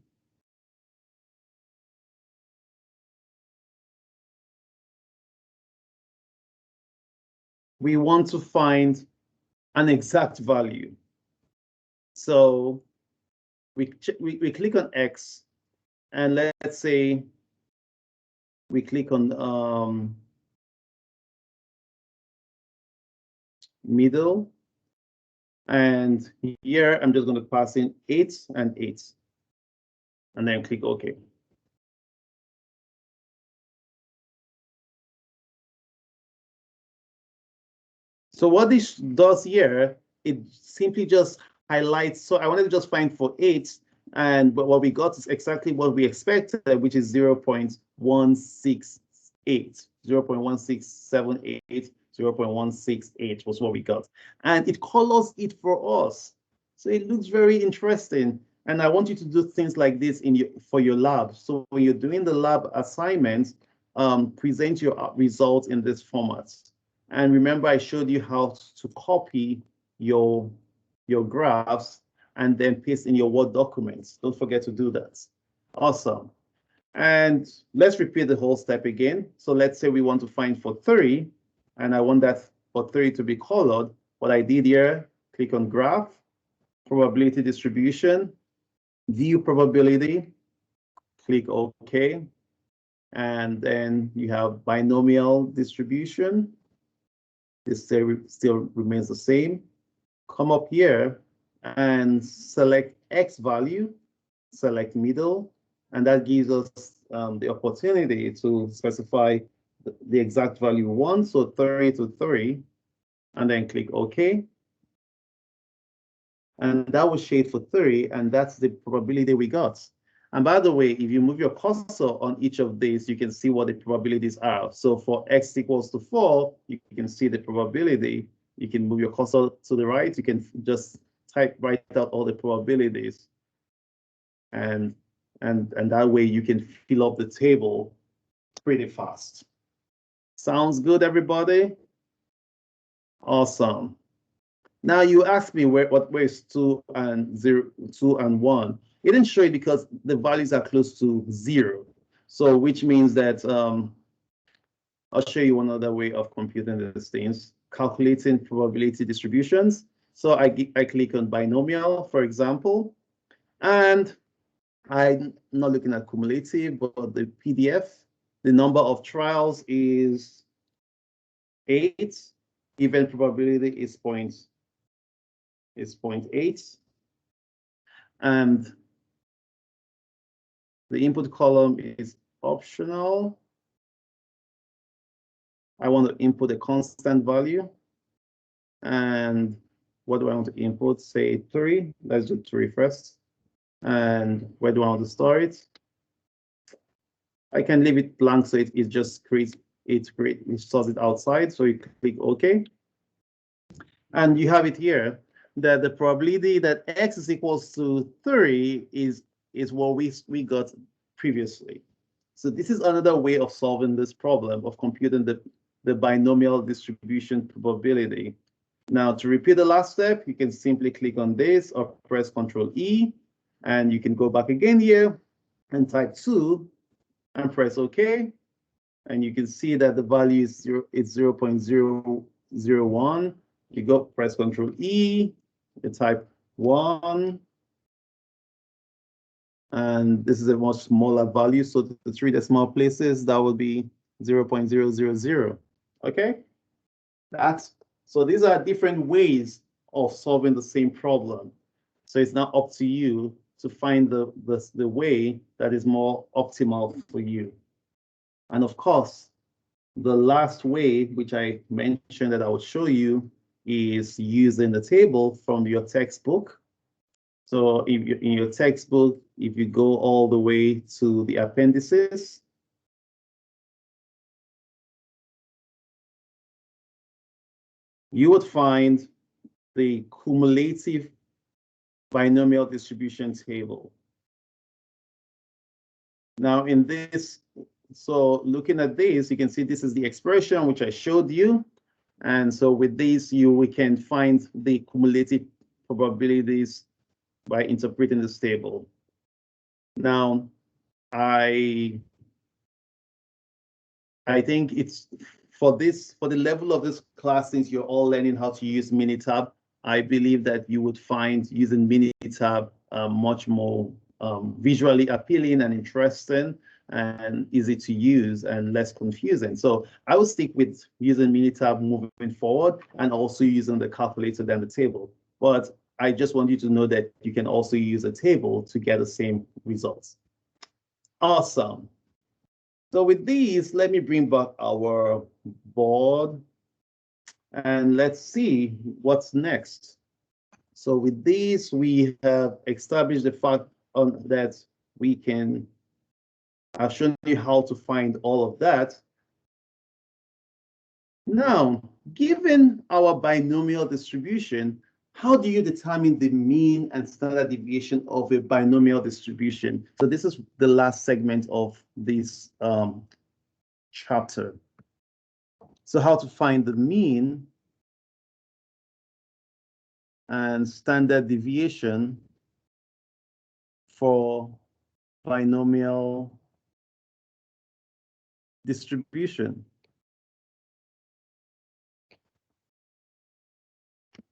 want to find an exact value. So we click on X, and let's say we click on middle, and here I'm just going to pass in 8 and 8, and then click OK. So what this does here, it simply just highlights. So I wanted to just find for 8, but what we got is exactly what we expected, which is 0.168, 0.1678, 0.168 was what we got. And it colors it for us. So it looks very interesting. And I want you to do things like this for your lab. So when you're doing the lab assignments, present your results in this format. And remember, I showed you how to copy your graphs and then paste in your Word documents. Don't forget to do that. Awesome. And let's repeat the whole step again. So let's say we want to find for 3, and I want that for 3 to be colored. What I did here, click on graph, probability distribution, view probability, click OK. And then you have binomial distribution. This still remains the same. Come up here and select X value, select middle, and that gives us the opportunity to specify the exact value we want, so 30 to 3, and then click OK. And that was shade for 3, and that's the probability we got. And by the way, if you move your cursor on each of these, you can see what the probabilities are. So for X equals to 4, you can see the probability. You can move your cursor to the right. You can just write out all the probabilities. And that way you can fill up the table pretty fast. Sounds good, everybody? Awesome. Now you asked me where is 2 and 0, 2 and 1. It didn't show it because the values are close to 0. So which means that I'll show you one other way of computing these things, calculating probability distributions. So I click on binomial, for example, and I'm not looking at cumulative, but the PDF, the number of trials is 8. Event probability is 0.8. And the input column is optional. I want to input a constant value. And what do I want to input? Say 3. Let's do 3 first. And where do I want to store it? I can leave it blank so it just creates it stores it outside. So you click OK. And you have it here. that the probability that x is equals to 3 is what we got previously. So this is another way of solving this problem of computing the binomial distribution probability. Now, to repeat the last step, you can simply click on this or press Ctrl E, and you can go back again here and type 2 and press OK. And you can see that the value is 0.001. You go press Ctrl E, you type 1. And this is a much smaller value. So the 3 decimal places, that will be 0.000. Okay? So these are different ways of solving the same problem. So it's now up to you to find the way that is more optimal for you. And of course, the last way, which I mentioned that I would show you, is using the table from your textbook. So if you, in your textbook, if you go all the way to the appendices, you would find the cumulative binomial distribution table. Now in this, so looking at this, you can see this is the expression which I showed you. And so with this, we can find the cumulative probabilities by interpreting this table. Now, I think it's for the level of this class, since you're all learning how to use Minitab, I believe that you would find using Minitab much more visually appealing and interesting and easy to use and less confusing. So I will stick with using Minitab moving forward and also using the calculator than the table. But I just want you to know that you can also use a table to get the same results. Awesome. So with these, let me bring back our board and let's see what's next. So with these, we have established the fact that we can, I've shown you how to find all of that. Now, given our binomial distribution, how do you determine the mean and standard deviation of a binomial distribution? So this is the last segment of this chapter. So how to find the mean and standard deviation for binomial distribution.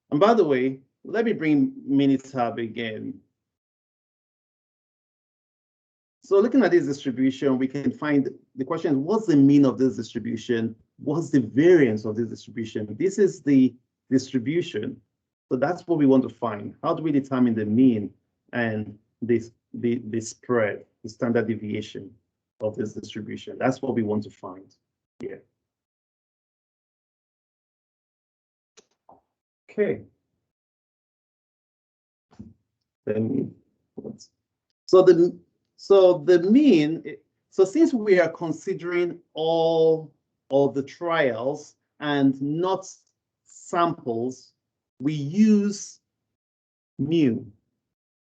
And by the way, let me bring Minitab again. So looking at this distribution, we can find the question is, what's the mean of this distribution? What's the variance of this distribution? This is the distribution. So that's what we want to find. How do we determine the mean and the spread, the standard deviation of this distribution? That's what we want to find here. Okay. Then so the mean, so since we are considering all of the trials and not samples, we use mu.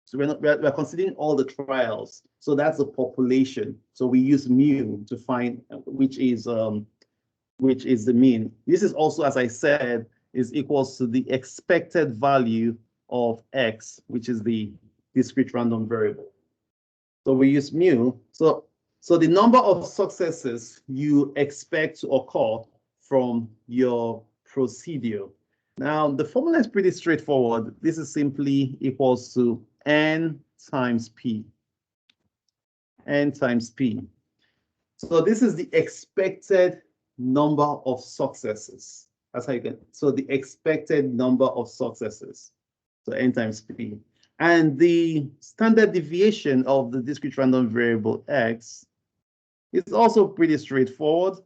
So we're considering all the trials. So that's the population. So we use mu to find which is the mean. This is also, as I said, is equals to the expected value of x, which is the discrete random variable. So we use mu. So the number of successes you expect to occur from your procedure. Now, the formula is pretty straightforward. This is simply equals to n times p. N times p. So this is the expected number of successes. That's how you get. So the expected number of successes. So n times p. And the standard deviation of the discrete random variable x is also pretty straightforward.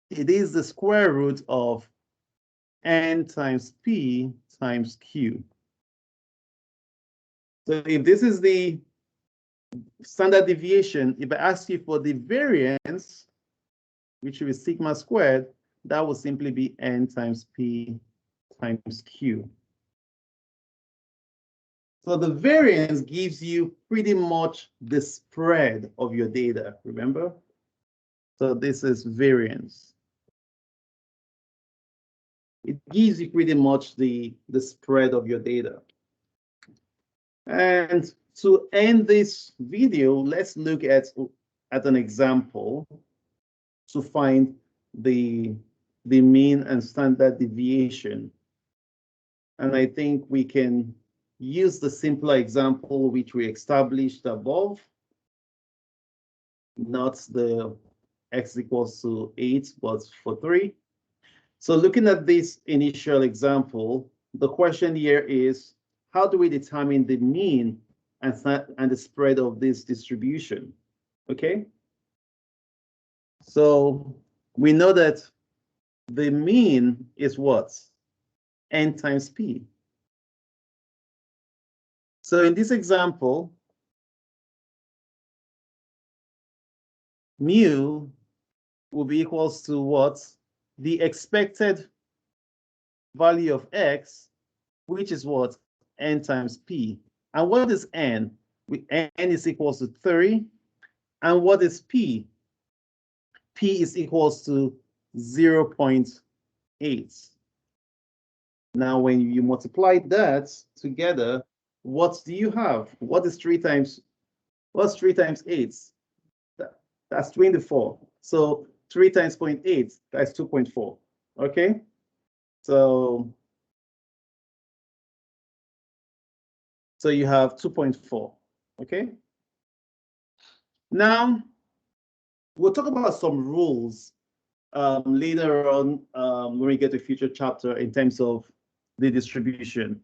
It is the square root of n times p times q. So if this is the standard deviation, if I ask you for the variance, which is sigma squared, that will simply be n times p times q. So the variance gives you pretty much the spread of your data, remember? So this is variance. It gives you pretty much the spread of your data. And to end this video, let's look at an example to find the mean and standard deviation. And I think we can use the simpler example which we established above, not the x equals to 8, but for 3. So looking at this initial example, the question here is, how do we determine the mean and the spread of this distribution? Okay. So we know that the mean is what? N times P. So in this example, mu will be equals to what? The expected value of x, which is what? N times P. And what is N? N is equals to 3. And what is P? P is equals to 0.8. Now, when you multiply that together, what do you have? What's 3 times 8? That's 24. So 3 times 0.8, that's 2.4. Okay? So you have 2.4. Okay? Now, we'll talk about some rules later on when we get to a future chapter in terms of the distribution.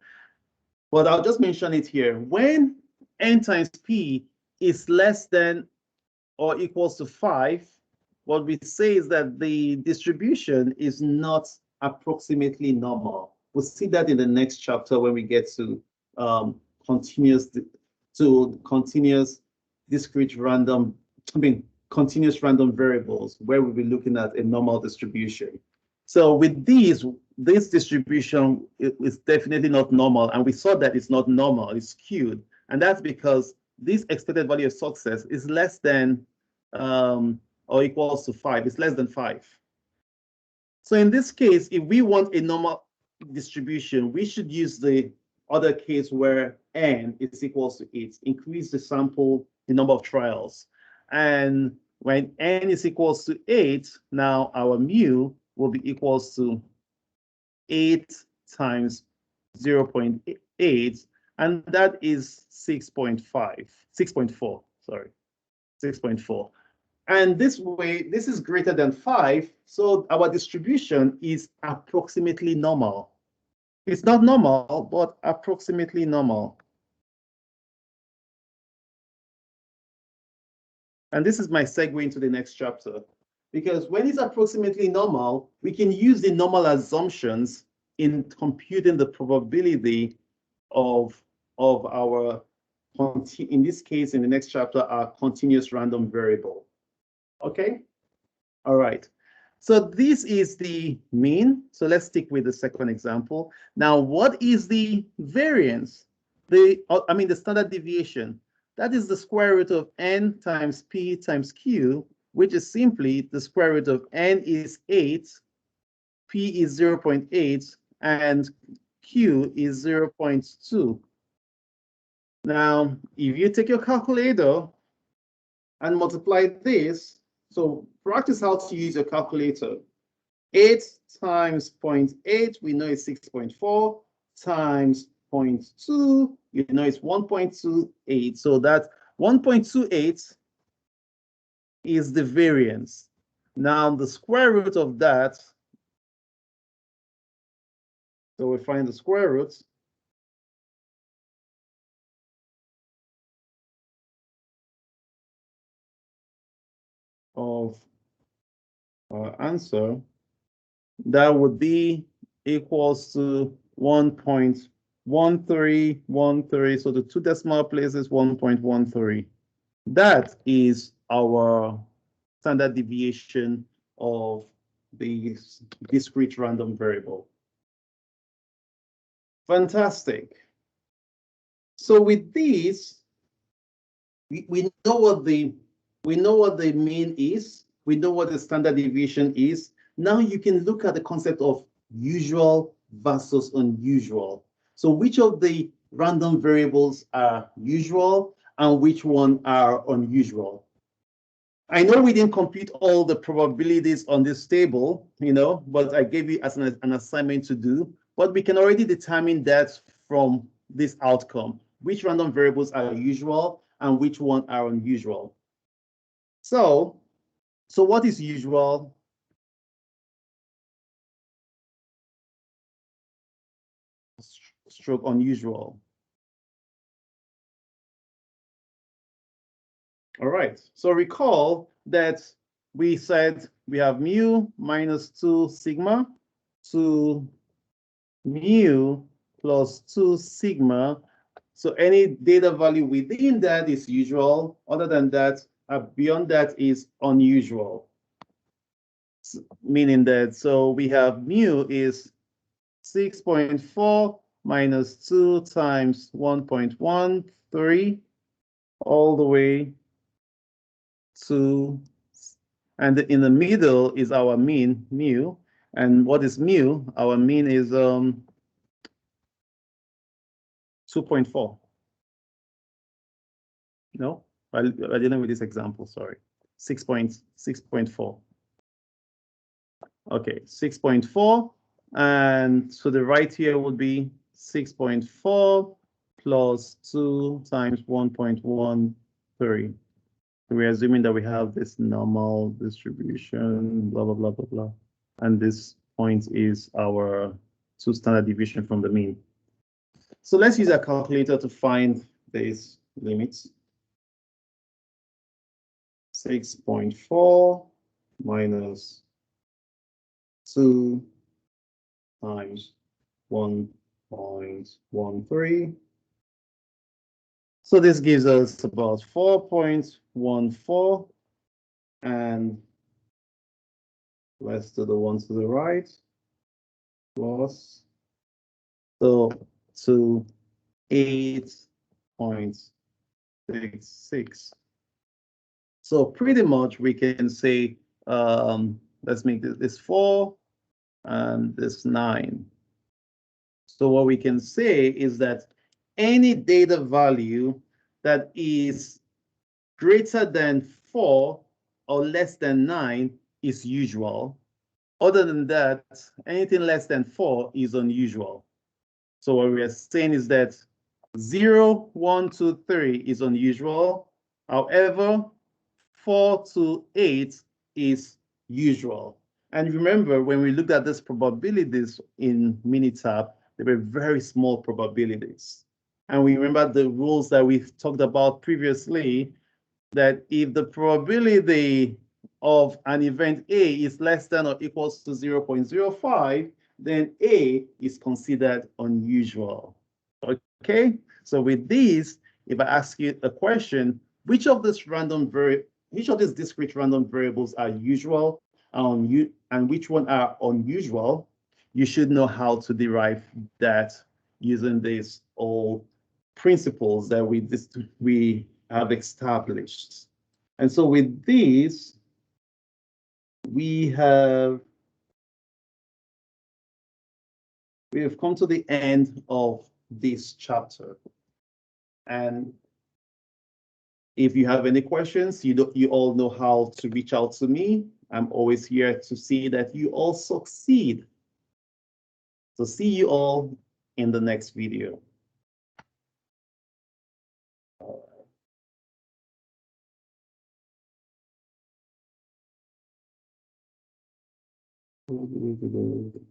But I'll just mention it here. When n times p is less than or equals to 5, what we say is that the distribution is not approximately normal. We'll see that in the next chapter when we get to continuous discrete random, continuous random variables, where we'll be looking at a normal distribution. So with this distribution is definitely not normal, and we saw that it's not normal, it's skewed, and that's because this expected value of success is less than or equals to 5. It's less than 5. So in this case, if we want a normal distribution, we should use the other case where n is equals to 8. Increase the number of trials. And when n is equals to 8, now our mu will be equals to 8 times 0.8, and that is 6.4, sorry, 6.4. And this way, this is greater than 5, so our distribution is approximately normal. It's not normal, but approximately normal. And this is my segue into the next chapter. Because when it's approximately normal, we can use the normal assumptions in computing the probability of our, in this case, in the next chapter, our continuous random variable. Okay? All right. So this is the mean. So let's stick with the second example. Now, what is the variance? The standard deviation. That is the square root of n times p times q, which is simply the square root of n is 8, p is 0.8, and q is 0.2. Now, if you take your calculator and multiply this, so practice how to use your calculator. 8 times 0.8, we know it's 6.4, times 0.2, you know it's 1.28. So that 1.28 is the variance. Now the square root of that, so we find the square root of our answer, that would be equals to 1.1313. So the 2 decimal places 1.13. That is our standard deviation of the discrete random variable. Fantastic. So with these, we know what the mean is. We know what the standard deviation is. Now you can look at the concept of usual versus unusual. So which of the random variables are usual and which one are unusual? I know we didn't compute all the probabilities on this table, but I gave you as an assignment to do. But we can already determine that from this outcome, which random variables are usual and which one are unusual. So what is usual? Stroke unusual. All right, so recall that we said we have mu minus 2 sigma to mu plus 2 sigma. So any data value within that is usual. Other than that, beyond that is unusual. Meaning that, so we have mu is 6.4 minus 2 times 1.13 all the way to, and in the middle is our mean, mu. And what is mu? Our mean is 2.4. No, I didn't with this example, sorry. 6.4. Okay, 6.4. And to the right here would be 6.4 plus 2 times 1.13. We're assuming that we have this normal distribution, blah, blah, blah, blah, blah. And this point is our 2 standard deviation from the mean. So let's use a calculator to find these limits. 6.4 minus 2 times 1.13. So this gives us about 4.14, and let's do the one to the right, plus, so to 8.66. So pretty much we can say, let's make this 4 and this 9. So what we can say is that any data value that is greater than 4 or less than 9 is usual. Other than that, anything less than 4 is unusual. So what we are saying is that 0, 1, 2, 3 is unusual. However, 4 to 8 is usual. And remember, when we looked at these probabilities in Minitab, they were very small probabilities. And we remember the rules that we've talked about previously, that if the probability of an event A is less than or equals to 0.05, then A is considered unusual. Okay, so with these, if I ask you a question, which of these discrete random variables are usual and which one are unusual, you should know how to derive that using these all principles that we have established. And so with these, we have come to the end of this chapter. And if you have any questions, you all know how to reach out to me. I'm always here to see that you all succeed. So see you all in the next video.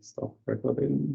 Stop recording.